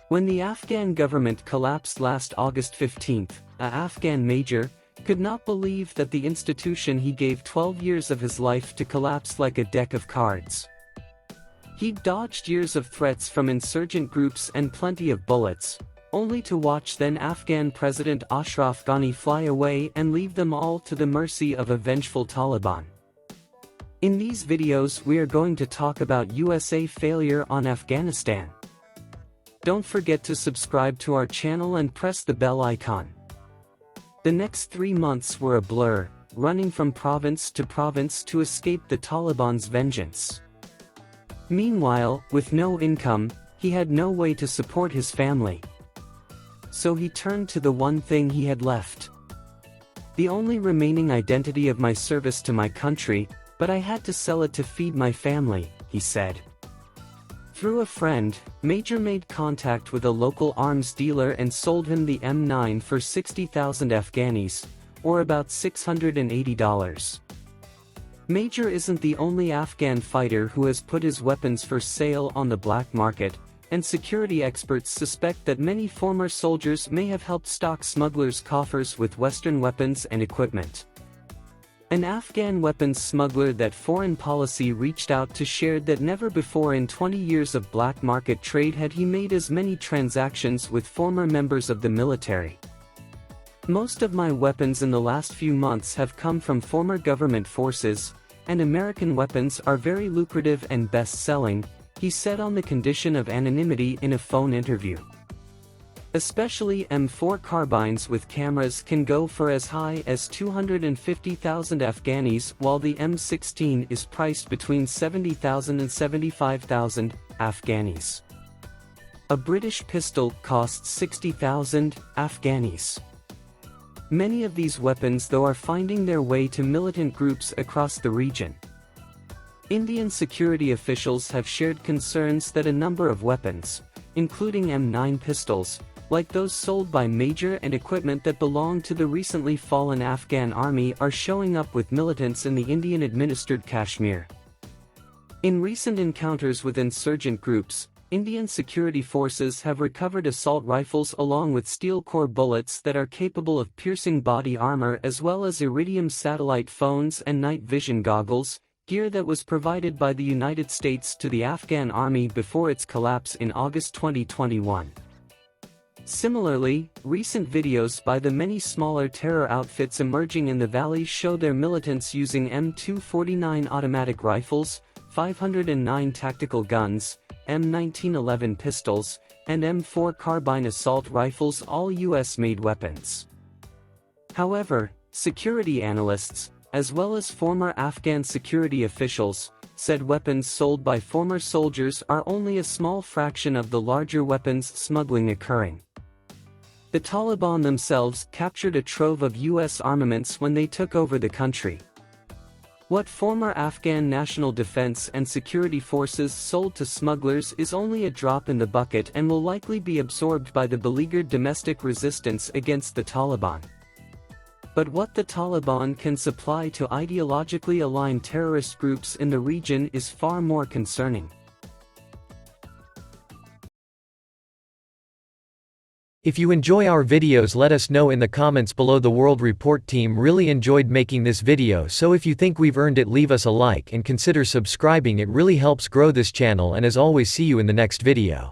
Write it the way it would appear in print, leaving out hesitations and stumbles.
When the Afghan government collapsed last August 15, an Afghan major could not believe that the institution he gave 12 years of his life to collapse like a deck of cards. He'd dodged years of threats from insurgent groups and plenty of bullets, only to watch then Afghan President Ashraf Ghani fly away and leave them all to the mercy of a vengeful Taliban. In these videos we are going to talk about USA failure on Afghanistan. Don't forget to subscribe to our channel and press the bell icon. The next 3 months were a blur, running from province to escape the Taliban's vengeance. Meanwhile, with no income, he had no way to support his family. So he turned to the one thing he had left. The only remaining identity of my service to my country, but I had to sell it to feed my family, he said. Through a friend, Major made contact with a local arms dealer and sold him the M9 for 60,000 Afghanis, or about $680. Major isn't the only Afghan fighter who has put his weapons for sale on the black market, and security experts suspect that many former soldiers may have helped stock smugglers' coffers with Western weapons and equipment. An Afghan weapons smuggler that Foreign Policy reached out to shared that never before in 20 years of black market trade had he made as many transactions with former members of the military. Most of my weapons in the last few months have come from former government forces, and American weapons are very lucrative and best-selling, he said on the condition of anonymity in a phone interview. Especially M4 carbines with cameras can go for as high as 250,000 Afghanis, while the M16 is priced between 70,000 and 75,000 Afghanis. A British pistol costs 60,000 Afghanis. Many of these weapons though are finding their way to militant groups across the region. Indian security officials have shared concerns that a number of weapons, including M9 pistols, like those sold by Major and equipment that belong to the recently fallen Afghan army, are showing up with militants in the Indian-administered Kashmir. In recent encounters with insurgent groups, Indian security forces have recovered assault rifles along with steel core bullets that are capable of piercing body armor, as well as Iridium satellite phones and night vision goggles, gear that was provided by the United States to the Afghan army before its collapse in August 2021. Similarly, recent videos by the many smaller terror outfits emerging in the valley show their militants using M249 automatic rifles, 509 tactical guns, M1911 pistols, and M4 carbine assault rifles, all US-made weapons. However, security analysts, as well as former Afghan security officials, said weapons sold by former soldiers are only a small fraction of the larger weapons smuggling occurring. The Taliban themselves captured a trove of US armaments when they took over the country. What former Afghan National Defense and Security Forces sold to smugglers is only a drop in the bucket and will likely be absorbed by the beleaguered domestic resistance against the Taliban. But what the Taliban can supply to ideologically aligned terrorist groups in the region is far more concerning. If you enjoy our videos, let us know in the comments below. The World Report team really enjoyed making this video, so if you think we've earned it, leave us a like and consider subscribing. It really helps grow this channel, and as always, see you in the next video.